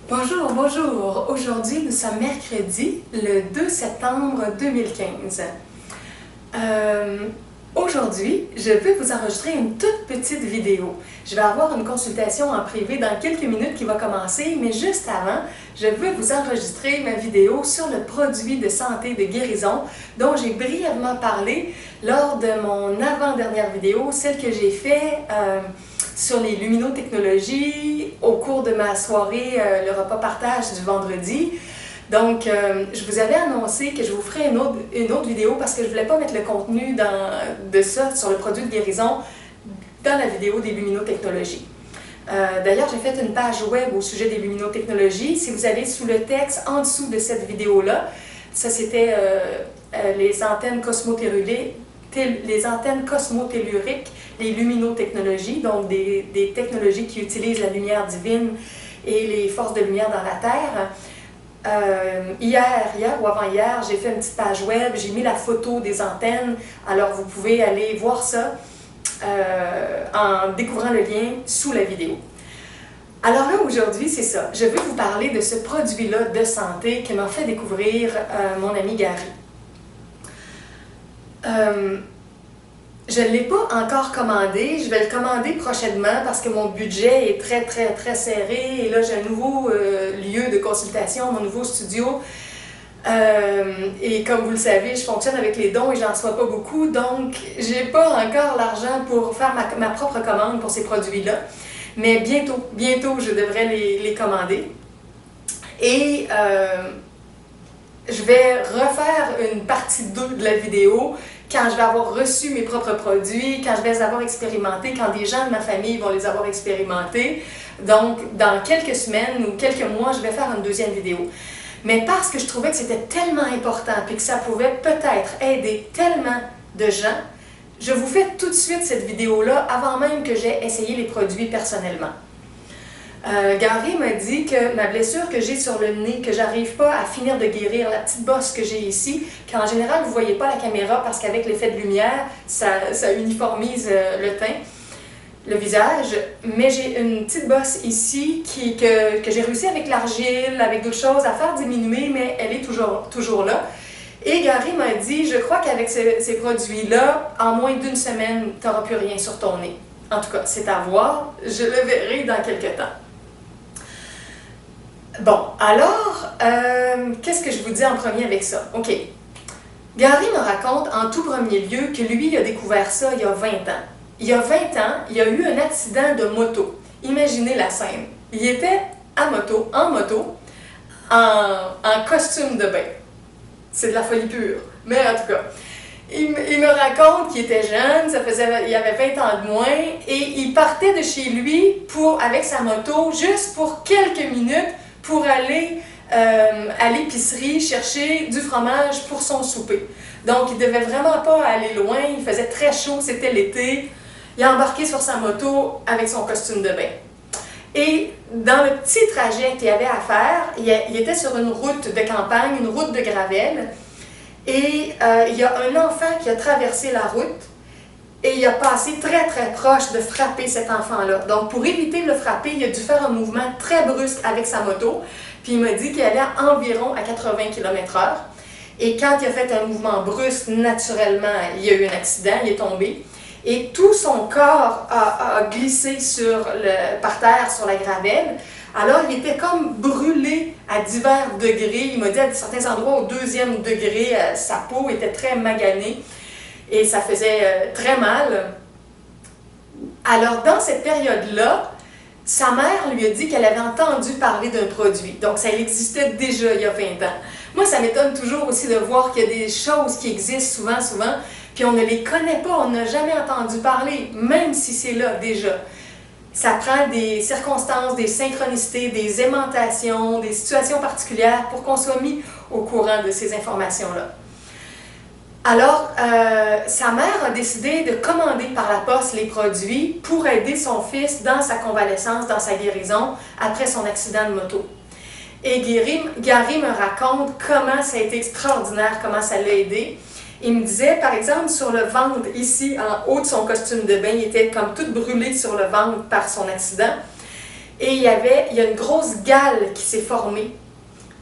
Bonjour, bonjour! Aujourd'hui, nous sommes mercredi, le 2 septembre 2015. Aujourd'hui, je vais vous enregistrer une toute petite vidéo. Je vais avoir une consultation en privé dans quelques minutes qui va commencer, mais juste avant, je veux vous enregistrer ma vidéo sur le produit de santé de guérison dont j'ai brièvement parlé lors de mon avant-dernière vidéo, celle que j'ai faite sur les luminotechnologies au cours de ma soirée, le repas partage du vendredi. Donc, je vous avais annoncé que je vous ferais une autre vidéo parce que je ne voulais pas mettre le contenu de ça sur le produit de guérison dans la vidéo des luminotechnologies. D'ailleurs, j'ai fait une page web au sujet des luminotechnologies. Si vous allez sous le texte en dessous de cette vidéo-là, ça c'était les antennes cosmotelluriques, les luminotechnologies, donc des technologies qui utilisent la lumière divine et les forces de lumière dans la Terre. Hier ou avant-hier, j'ai fait une petite page web, j'ai mis la photo des antennes, alors vous pouvez aller voir ça en découvrant le lien sous la vidéo. Alors là, aujourd'hui, c'est ça. Je veux vous parler de ce produit-là de santé que m'a fait découvrir mon ami Gary. Je ne l'ai pas encore commandé, je vais le commander prochainement parce que mon budget est très serré et là j'ai un nouveau lieu de consultation, mon nouveau studio et comme vous le savez, je fonctionne avec les dons et j'en reçois pas beaucoup, donc j'ai pas encore l'argent pour faire ma propre commande pour ces produits-là, mais bientôt je devrais les commander et je vais refaire une partie 2 de la vidéo quand je vais avoir reçu mes propres produits, quand je vais les avoir expérimentés, quand des gens de ma famille vont les avoir expérimentés. Donc, dans quelques semaines ou quelques mois, je vais faire une deuxième vidéo. Mais parce que je trouvais que c'était tellement important et que ça pouvait peut-être aider tellement de gens, je vous fais tout de suite cette vidéo-là avant même que j'aie essayé les produits personnellement. Gary m'a dit que ma blessure que j'ai sur le nez, que j'arrive pas à finir de guérir, la petite bosse que j'ai ici, qu'en général vous ne voyez pas la caméra parce qu'avec l'effet de lumière, ça uniformise le teint, le visage, mais j'ai une petite bosse ici que j'ai réussi avec l'argile, avec d'autres choses à faire diminuer, mais elle est toujours là. Et Gary m'a dit, je crois qu'avec ces produits-là, en moins d'une semaine, tu n'auras plus rien sur ton nez. En tout cas, c'est à voir, je le verrai dans quelques temps. Bon, alors, qu'est-ce que je vous dis en premier avec ça? OK. Gary me raconte en tout premier lieu que lui, il a découvert ça il y a 20 ans. Il y a 20 ans, il y a eu un accident de moto. Imaginez la scène. Il était en moto, en costume de bain. C'est de la folie pure. Mais en tout cas, il me raconte qu'il était jeune, il avait 20 ans de moins, et il partait de chez lui avec sa moto juste pour quelques minutes pour aller à l'épicerie chercher du fromage pour son souper. Donc, il ne devait vraiment pas aller loin, il faisait très chaud, c'était l'été. Il a embarqué sur sa moto avec son costume de bain. Et dans le petit trajet qu'il avait à faire, il était sur une route de campagne, une route de gravelle, et il y a un enfant qui a traversé la route, et il a passé très proche de frapper cet enfant-là. Donc, pour éviter de le frapper, il a dû faire un mouvement très brusque avec sa moto. Puis il m'a dit qu'il allait environ à 80 km/h. Et quand il a fait un mouvement brusque, naturellement, il y a eu un accident, il est tombé. Et tout son corps a glissé par terre sur la gravelle. Alors, il était comme brûlé à divers degrés. Il m'a dit à certains endroits, au 2e degré, sa peau était très maganée. Et ça faisait très mal. Alors, dans cette période-là, sa mère lui a dit qu'elle avait entendu parler d'un produit. Donc, ça existait déjà il y a 20 ans. Moi, ça m'étonne toujours aussi de voir qu'il y a des choses qui existent souvent, puis on ne les connaît pas, on n'a jamais entendu parler, même si c'est là déjà. Ça prend des circonstances, des synchronicités, des aimantations, des situations particulières pour qu'on soit mis au courant de ces informations-là. Alors, sa mère a décidé de commander par la poste les produits pour aider son fils dans sa convalescence, dans sa guérison, après son accident de moto. Et Gary me raconte comment ça a été extraordinaire, comment ça l'a aidé. Il me disait, par exemple, sur le ventre, ici, en haut de son costume de bain, il était comme tout brûlé sur le ventre par son accident. Et il y a une grosse gale qui s'est formée.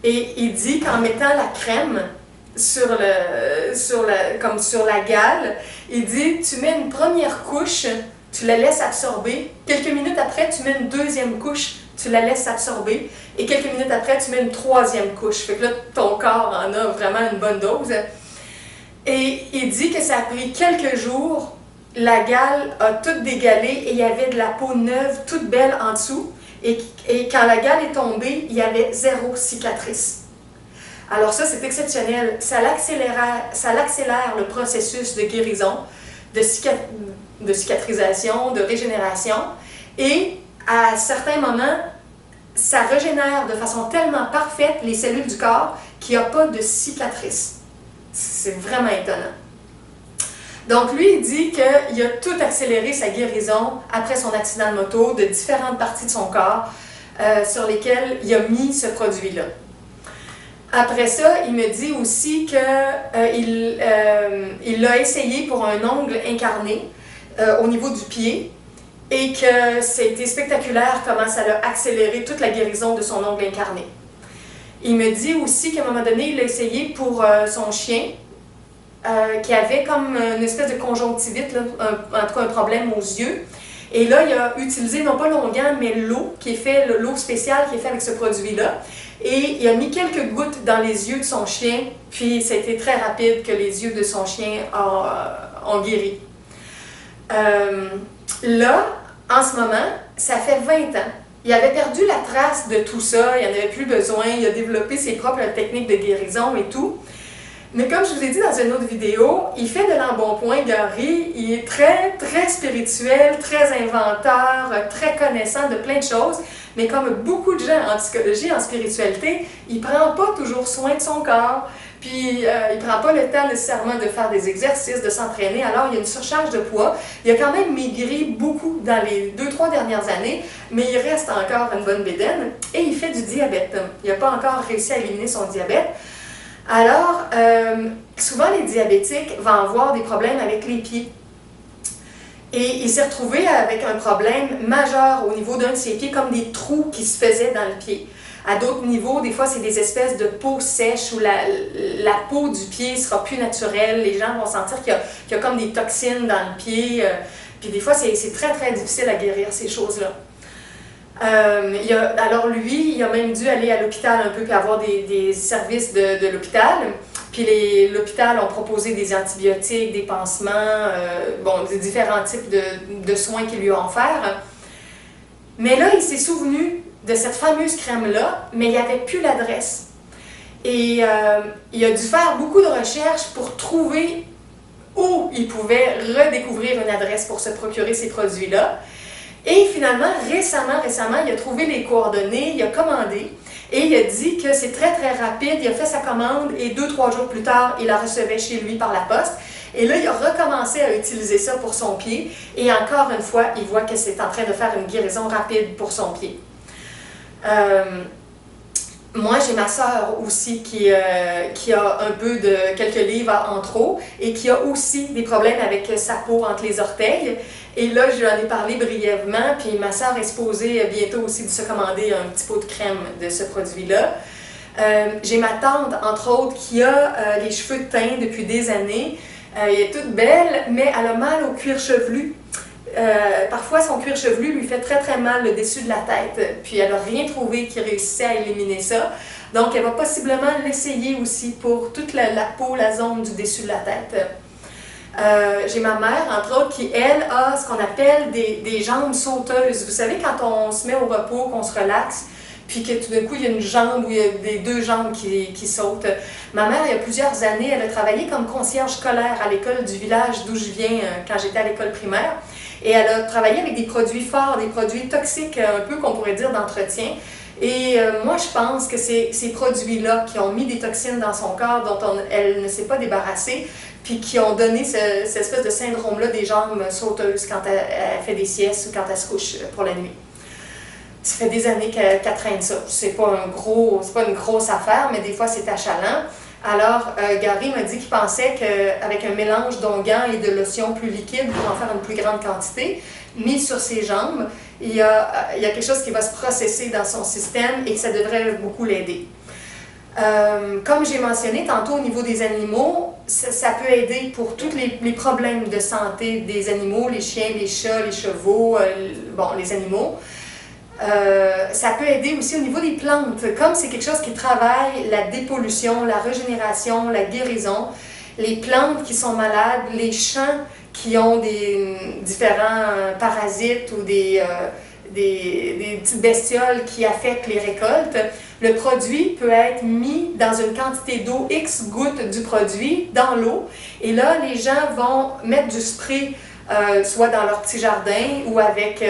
Et il dit qu'en mettant la crème comme sur la gale, il dit, tu mets une première couche, tu la laisses absorber. Quelques minutes après, tu mets une deuxième couche, tu la laisses absorber. Et quelques minutes après, tu mets une troisième couche. Fait que là, ton corps en a vraiment une bonne dose. Et il dit que ça a pris quelques jours, la gale a toute dégalé et il y avait de la peau neuve, toute belle en dessous. Et quand la gale est tombée, il y avait 0 cicatrice. Alors ça, c'est exceptionnel. Ça l'accélère le processus de guérison, de cicatrisation, de régénération. Et à certains moments, ça régénère de façon tellement parfaite les cellules du corps qu'il n'y a pas de cicatrice. C'est vraiment étonnant. Donc lui, il dit qu'il a tout accéléré sa guérison après son accident de moto de différentes parties de son corps sur lesquelles il a mis ce produit-là. Après ça, il me dit aussi qu'il l'a essayé pour un ongle incarné au niveau du pied et que c'était spectaculaire comment ça a accéléré toute la guérison de son ongle incarné. Il me dit aussi qu'à un moment donné, il l'a essayé pour son chien qui avait comme une espèce de conjonctivite, là, en tout cas un problème aux yeux. Et là, il a utilisé non pas l'onguent, mais l'eau spéciale qui est faite avec ce produit-là. Et il a mis quelques gouttes dans les yeux de son chien, puis ça a été très rapide que les yeux de son chien ont guéri. Là, en ce moment, ça fait 20 ans. Il avait perdu la trace de tout ça, il n'en avait plus besoin, il a développé ses propres techniques de guérison et tout. Mais comme je vous ai dit dans une autre vidéo, il fait de l'embonpoint Gary, il est très, très spirituel, très inventeur, très connaissant de plein de choses, mais comme beaucoup de gens en psychologie, en spiritualité, il ne prend pas toujours soin de son corps, puis il ne prend pas le temps nécessairement de faire des exercices, de s'entraîner, alors il y a une surcharge de poids. Il a quand même maigri beaucoup dans les 2-3 dernières années, mais il reste encore une bonne bédaine, et il fait du diabète. Il n'a pas encore réussi à éliminer son diabète. Alors, souvent les diabétiques vont avoir des problèmes avec les pieds. Et il s'est retrouvé avec un problème majeur au niveau d'un de ses pieds, comme des trous qui se faisaient dans le pied. À d'autres niveaux, des fois, c'est des espèces de peau sèche où la peau du pied ne sera plus naturelle. Les gens vont sentir qu'il y a comme des toxines dans le pied. Puis des fois, c'est très, très difficile à guérir ces choses-là. Alors lui, il a même dû aller à l'hôpital un peu puis avoir des services de l'hôpital. Puis l'hôpital ont proposé des antibiotiques, des pansements, des différents types de soins qu'ils lui ont offerts. Mais là, il s'est souvenu de cette fameuse crème-là, mais il n'y avait plus l'adresse. Et il a dû faire beaucoup de recherches pour trouver où il pouvait redécouvrir une adresse pour se procurer ces produits-là. Et finalement, récemment, il a trouvé les coordonnées, il a commandé et il a dit que c'est très, très rapide. Il a fait sa commande et 2-3 jours plus tard, il la recevait chez lui par la poste. Et là, il a recommencé à utiliser ça pour son pied. Et encore une fois, il voit que c'est en train de faire une guérison rapide pour son pied. Moi, j'ai ma sœur aussi qui a un peu de quelques livres en trop et qui a aussi des problèmes avec sa peau entre les orteils. Et là, je lui en ai parlé brièvement, puis ma sœur est supposée bientôt aussi de se commander un petit pot de crème de ce produit-là. J'ai ma tante, entre autres, qui a les cheveux teints depuis des années. Elle est toute belle, mais elle a mal au cuir chevelu. Parfois, son cuir chevelu lui fait très très mal le dessus de la tête, puis elle n'a rien trouvé qui réussissait à éliminer ça. Donc, elle va possiblement l'essayer aussi pour toute la peau, la zone du dessus de la tête. J'ai ma mère, entre autres, qui, elle, a ce qu'on appelle des jambes sauteuses. Vous savez, quand on se met au repos, qu'on se relaxe, puis que tout d'un coup, il y a une jambe ou il y a des deux jambes qui sautent. Ma mère, il y a plusieurs années, elle a travaillé comme concierge scolaire à l'école du village d'où je viens quand j'étais à l'école primaire. Et elle a travaillé avec des produits forts, des produits toxiques, un peu qu'on pourrait dire d'entretien. Et moi, je pense que c'est ces produits-là qui ont mis des toxines dans son corps dont elle ne s'est pas débarrassée, puis qui ont donné cette espèce de syndrome-là des jambes sauteuses quand elle fait des siestes ou quand elle se couche pour la nuit. Ça fait des années qu'elle traîne ça. C'est pas une grosse affaire, mais des fois c'est achalant. Alors, Gary m'a dit qu'il pensait qu'avec un mélange d'onguents et de lotion plus liquide pour en faire une plus grande quantité, mis sur ses jambes, il y a quelque chose qui va se processer dans son système et que ça devrait beaucoup l'aider. Comme j'ai mentionné tantôt au niveau des animaux, ça peut aider pour tous les problèmes de santé des animaux, les chiens, les chats, les chevaux, les animaux. Ça peut aider aussi au niveau des plantes, comme c'est quelque chose qui travaille la dépollution, la régénération, la guérison, les plantes qui sont malades, les champs qui ont des différents parasites ou des petites bestioles qui affectent les récoltes. Le produit peut être mis dans une quantité d'eau, X gouttes du produit, dans l'eau. Et là, les gens vont mettre du spray, soit dans leur petit jardin ou avec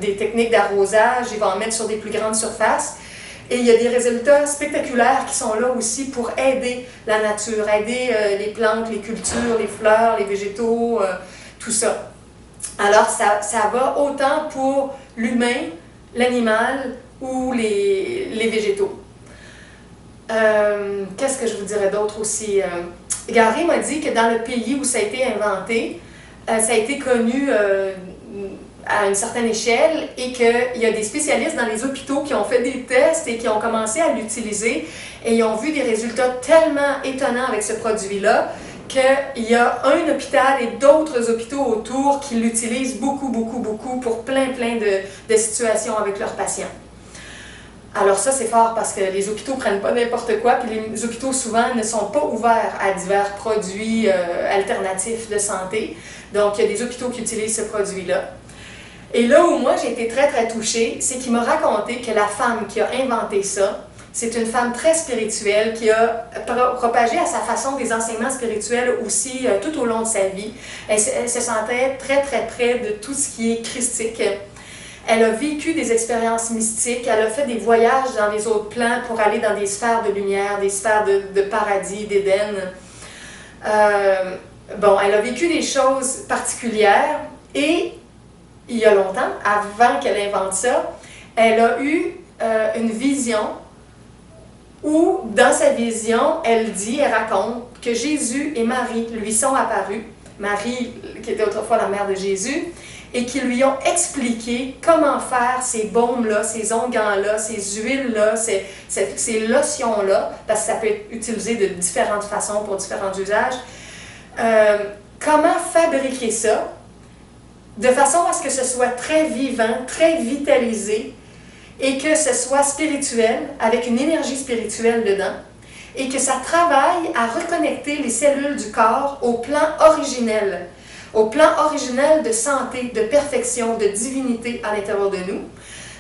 des techniques d'arrosage. Ils vont en mettre sur des plus grandes surfaces. Et il y a des résultats spectaculaires qui sont là aussi pour aider la nature, aider les plantes, les cultures, les fleurs, les végétaux, tout ça. Alors, ça va autant pour l'humain, l'animal ou les végétaux. Qu'est-ce que je vous dirais d'autre aussi? Gary m'a dit que dans le pays où ça a été inventé, ça a été connu à une certaine échelle et qu'il y a des spécialistes dans les hôpitaux qui ont fait des tests et qui ont commencé à l'utiliser et ils ont vu des résultats tellement étonnants avec ce produit-là qu'il y a un hôpital et d'autres hôpitaux autour qui l'utilisent beaucoup pour plein de situations avec leurs patients. Alors ça, c'est fort parce que les hôpitaux ne prennent pas n'importe quoi, puis les hôpitaux souvent ne sont pas ouverts à divers produits alternatifs de santé. Donc, il y a des hôpitaux qui utilisent ce produit-là. Et là où moi, j'ai été très touchée, c'est qu'il m'a raconté que la femme qui a inventé ça, c'est une femme très spirituelle qui a propagé à sa façon des enseignements spirituels aussi tout au long de sa vie. Elle se sentait très près de tout ce qui est christique. Elle a vécu des expériences mystiques, elle a fait des voyages dans les autres plans pour aller dans des sphères de lumière, des sphères de paradis, d'Éden. Elle a vécu des choses particulières et il y a longtemps, avant qu'elle invente ça, elle a eu une vision où, dans sa vision, elle raconte que Jésus et Marie lui sont apparus, Marie qui était autrefois la mère de Jésus, et qui lui ont expliqué comment faire ces baumes-là, ces onguents-là, ces huiles-là, ces lotions-là, parce que ça peut être utilisé de différentes façons pour différents usages. Comment fabriquer ça de façon à ce que ce soit très vivant, très vitalisé, et que ce soit spirituel, avec une énergie spirituelle dedans, et que ça travaille à reconnecter les cellules du corps au plan originel de santé, de perfection, de divinité à l'intérieur de nous.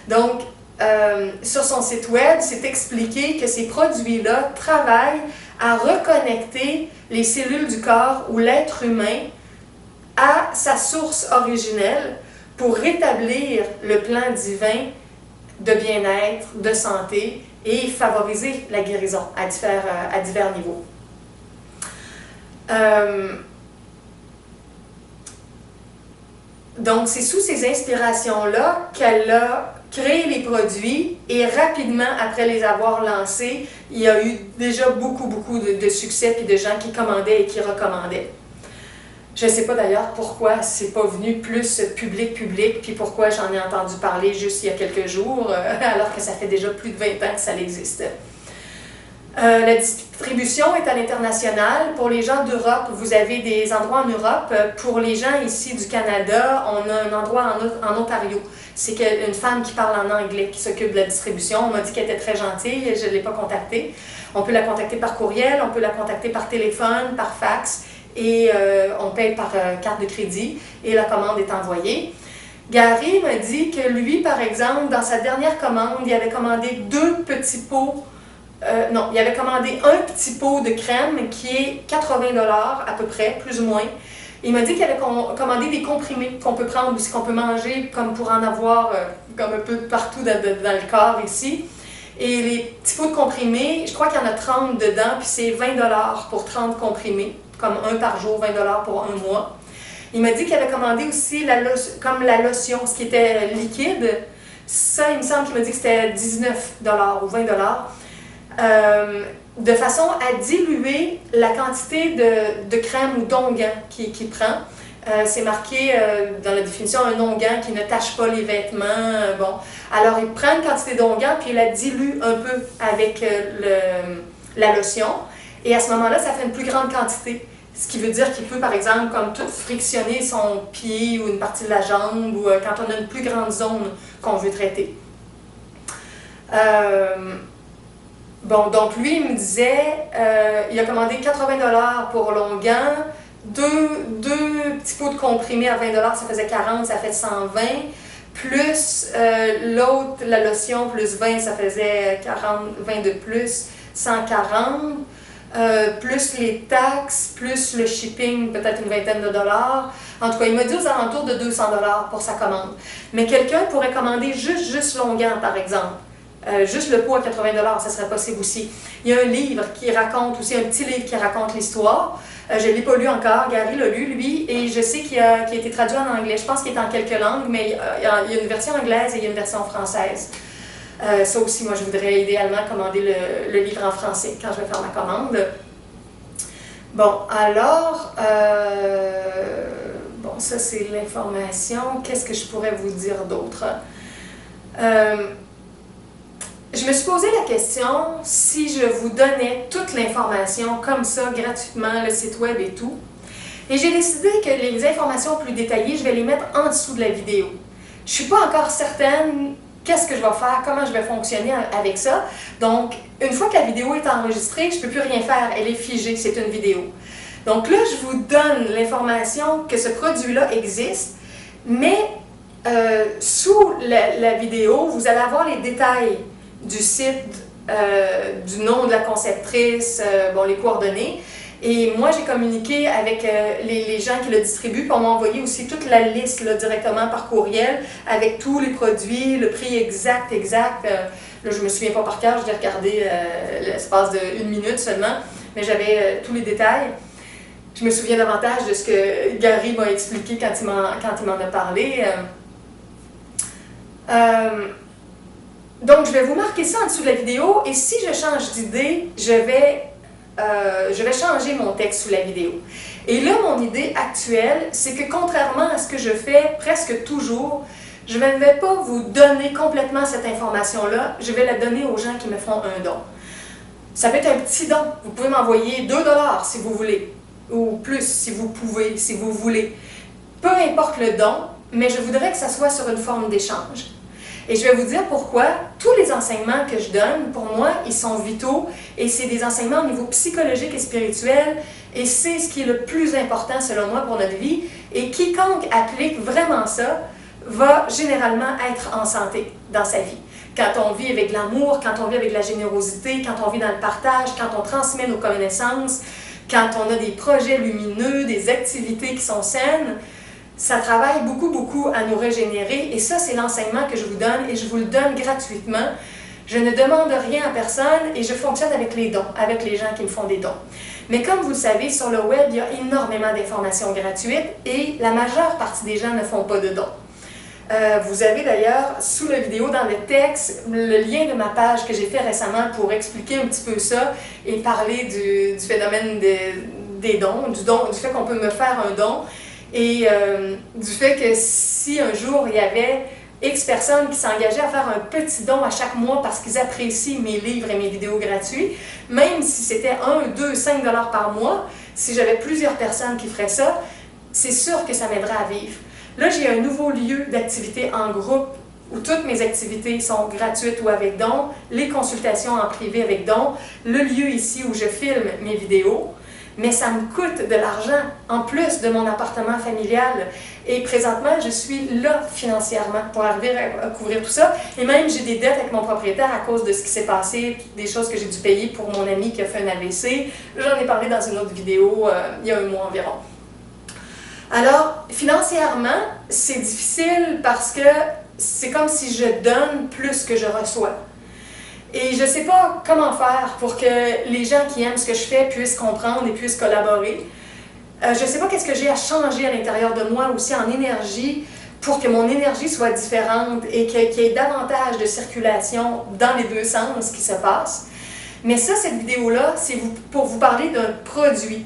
Donc, sur son site web, c'est expliqué que ces produits-là travaillent à reconnecter les cellules du corps ou l'être humain à sa source originelle pour rétablir le plan divin de bien-être, de santé et favoriser la guérison à divers niveaux. Donc, c'est sous ces inspirations-là qu'elle a créé les produits et rapidement, après les avoir lancés, il y a eu déjà beaucoup de succès et de gens qui commandaient et qui recommandaient. Je ne sais pas d'ailleurs pourquoi c'est pas venu plus public, puis pourquoi j'en ai entendu parler juste il y a quelques jours, alors que ça fait déjà plus de 20 ans que ça existe. La distribution est à l'international. Pour les gens d'Europe, vous avez des endroits en Europe. Pour les gens ici du Canada, on a un endroit en Ontario. C'est une femme qui parle en anglais qui s'occupe de la distribution. On m'a dit qu'elle était très gentille, je ne l'ai pas contactée. On peut la contacter par courriel, on peut la contacter par téléphone, par fax, et on paye par carte de crédit, et la commande est envoyée. Gary m'a dit que lui, par exemple, dans sa dernière commande, il avait commandé 2 petits pots. Il avait commandé un petit pot de crème qui est 80 $ à peu près, plus ou moins. Il m'a dit qu'il avait commandé des comprimés qu'on peut prendre aussi, qu'on peut manger, comme pour en avoir comme un peu partout dans le corps ici. Et les petits pots de comprimés, je crois qu'il y en a 30 dedans, puis c'est 20 $ pour 30 comprimés, comme un par jour, 20 $ pour un mois. Il m'a dit qu'il avait commandé aussi comme la lotion, ce qui était liquide. Ça, il me semble qu'il m'a dit que c'était 19 $ ou 20 $. de façon à diluer la quantité de crème ou d'onguent qu'il prend. C'est marqué dans la définition un onguent qui ne tache pas les vêtements. Bon. Alors, il prend une quantité d'onguent puis il la dilue un peu avec la lotion. Et à ce moment-là, ça fait une plus grande quantité. Ce qui veut dire qu'il peut, par exemple, comme tout frictionner son pied ou une partie de la jambe ou quand on a une plus grande zone qu'on veut traiter. Bon, donc lui, il me disait, il a commandé 80$ pour l'onguent, deux petits pots de comprimés à 20$, ça faisait 40, ça fait 120, plus l'autre, la lotion, plus 20, ça faisait 20 de plus, 140, plus les taxes, plus le shipping, peut-être une vingtaine de dollars. En tout cas, il m'a dit aux alentours de 200$ pour sa commande. Mais quelqu'un pourrait commander juste l'onguent, par exemple. Juste le pot à 80$, ça serait possible aussi. Il y a un livre qui raconte aussi, un petit livre qui raconte l'histoire. Je ne l'ai pas lu encore, Gary l'a lu, lui, et je sais qu'il a été traduit en anglais. Je pense qu'il est en quelques langues, mais il y a une version anglaise et il y a une version française. Ça aussi, moi, je voudrais idéalement commander le livre en français quand je vais faire ma commande. Bon, alors, bon, ça c'est l'information. Qu'est-ce que je pourrais vous dire d'autre? Je me suis posé la question si je vous donnais toute l'information comme ça, gratuitement, le site web et tout. Et j'ai décidé que les informations plus détaillées, je vais les mettre en dessous de la vidéo. Je ne suis pas encore certaine qu'est-ce que je vais faire, comment je vais fonctionner avec ça. Donc, une fois que la vidéo est enregistrée, je ne peux plus rien faire, elle est figée, c'est une vidéo. Donc là, je vous donne l'information que ce produit-là existe, mais sous la vidéo, vous allez avoir les détails du site, du nom de la conceptrice, bon, les coordonnées. Et moi, j'ai communiqué avec les gens qui le distribuent, puis on m'a envoyé aussi toute la liste là, directement par courriel, avec tous les produits, le prix exact. Là, je me souviens pas par cœur, je l'ai regardé l'espace d'1 minute seulement, mais j'avais tous les détails. Je me souviens davantage de ce que Gary m'a expliqué quand il m'en a parlé. Donc, je vais vous marquer ça en dessous de la vidéo, et si je change d'idée, je vais changer mon texte sous la vidéo. Et là, mon idée actuelle, c'est que contrairement à ce que je fais presque toujours, je ne vais pas vous donner complètement cette information-là, je vais la donner aux gens qui me font un don. Ça peut être un petit don, vous pouvez m'envoyer 2$ si vous voulez, ou plus si vous pouvez, si vous voulez. Peu importe le don, mais je voudrais que ça soit sur une forme d'échange. Et je vais vous dire pourquoi. Tous les enseignements que je donne, pour moi, ils sont vitaux et c'est des enseignements au niveau psychologique et spirituel et c'est ce qui est le plus important selon moi pour notre vie. Et quiconque applique vraiment ça va généralement être en santé dans sa vie. Quand on vit avec l'amour, quand on vit avec la générosité, quand on vit dans le partage, quand on transmet nos connaissances, quand on a des projets lumineux, des activités qui sont saines, ça travaille beaucoup à nous régénérer et ça, c'est l'enseignement que je vous donne et je vous le donne gratuitement. Je ne demande rien à personne et je fonctionne avec les dons, avec les gens qui me font des dons. Mais comme vous le savez, sur le web, il y a énormément d'informations gratuites et la majeure partie des gens ne font pas de dons. Vous avez d'ailleurs, sous la vidéo, dans le texte, le lien de ma page que j'ai fait récemment pour expliquer un petit peu ça et parler du phénomène des dons, du fait qu'on peut me faire un don. Et du fait que si un jour il y avait X personnes qui s'engageaient à faire un petit don à chaque mois parce qu'ils apprécient mes livres et mes vidéos gratuits, même si c'était 1, 2, 5$ par mois, si j'avais plusieurs personnes qui feraient ça, c'est sûr que ça m'aiderait à vivre. Là, j'ai un nouveau lieu d'activité en groupe où toutes mes activités sont gratuites ou avec don, les consultations en privé avec don, le lieu ici où je filme mes vidéos. Mais ça me coûte de l'argent, en plus de mon appartement familial. Et présentement, je suis là financièrement pour arriver à couvrir tout ça. Et même, j'ai des dettes avec mon propriétaire à cause de ce qui s'est passé, des choses que j'ai dû payer pour mon ami qui a fait un AVC. J'en ai parlé dans une autre vidéo il y a un mois environ. Alors, financièrement, c'est difficile parce que c'est comme si je donne plus que je reçois. Et je ne sais pas comment faire pour que les gens qui aiment ce que je fais puissent comprendre et puissent collaborer. Je ne sais pas qu'est-ce que j'ai à changer à l'intérieur de moi aussi en énergie pour que mon énergie soit différente et qu'il y ait davantage de circulation dans les deux sens qui se passe. Mais ça, cette vidéo-là, c'est pour vous parler d'un produit.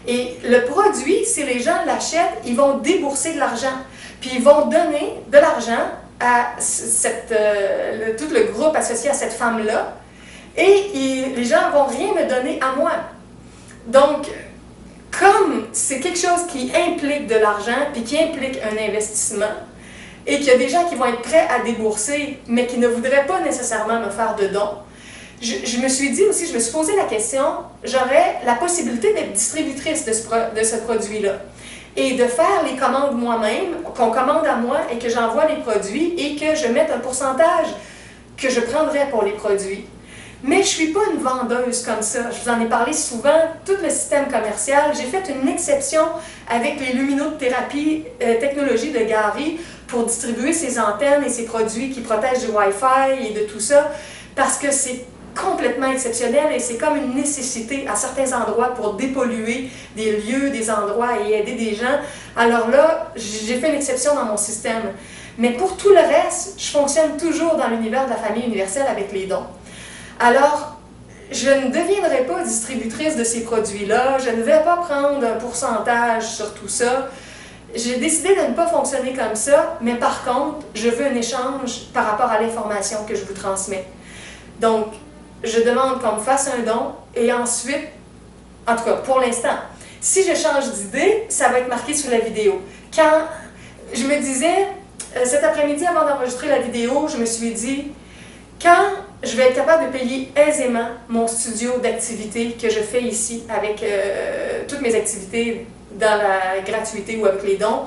Et le produit, si les gens l'achètent, ils vont débourser de l'argent. Puis ils vont donner de l'argent à tout le groupe associé à cette femme-là. Et les gens ne vont rien me donner à moi. Donc, comme c'est quelque chose qui implique de l'argent, puis qui implique un investissement, et qu'il y a des gens qui vont être prêts à débourser, mais qui ne voudraient pas nécessairement me faire de dons, je me suis dit aussi, je me suis posé la question, j'aurais la possibilité d'être distributrice de ce produit-là et de faire les commandes moi-même, qu'on commande à moi et que j'envoie les produits et que je mette un pourcentage que je prendrais pour les produits. Mais je ne suis pas une vendeuse comme ça. Je vous en ai parlé souvent, tout le système commercial. J'ai fait une exception avec les luminothérapie technologie de Gary pour distribuer ses antennes et ses produits qui protègent du Wi-Fi et de tout ça, parce que c'est complètement exceptionnel et c'est comme une nécessité à certains endroits pour dépolluer des lieux, des endroits et aider des gens. Alors là, j'ai fait une exception dans mon système. Mais pour tout le reste, je fonctionne toujours dans l'univers de la famille universelle avec les dons. Alors, je ne deviendrai pas distributrice de ces produits-là, je ne vais pas prendre un pourcentage sur tout ça. J'ai décidé de ne pas fonctionner comme ça, mais par contre, je veux un échange par rapport à l'information que je vous transmets. Donc, je demande qu'on me fasse un don et ensuite, en tout cas pour l'instant, si je change d'idée, ça va être marqué sous la vidéo. Quand je me disais, cet après-midi avant d'enregistrer la vidéo, je me suis dit, quand je vais être capable de payer aisément mon studio d'activité que je fais ici avec toutes mes activités dans la gratuité ou avec les dons,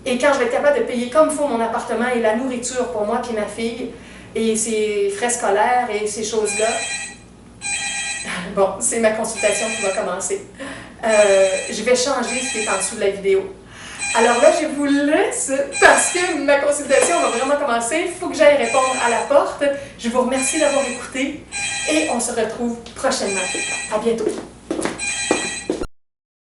et quand je vais être capable de payer comme il faut mon appartement et la nourriture pour moi et ma fille, et ses frais scolaires et ces choses-là, bon, c'est ma consultation qui va commencer. Je vais changer ce qui est en dessous de la vidéo. Alors là, je vous laisse parce que ma consultation va vraiment commencer. Il faut que j'aille répondre à la porte. Je vous remercie d'avoir écouté et on se retrouve prochainement. À bientôt.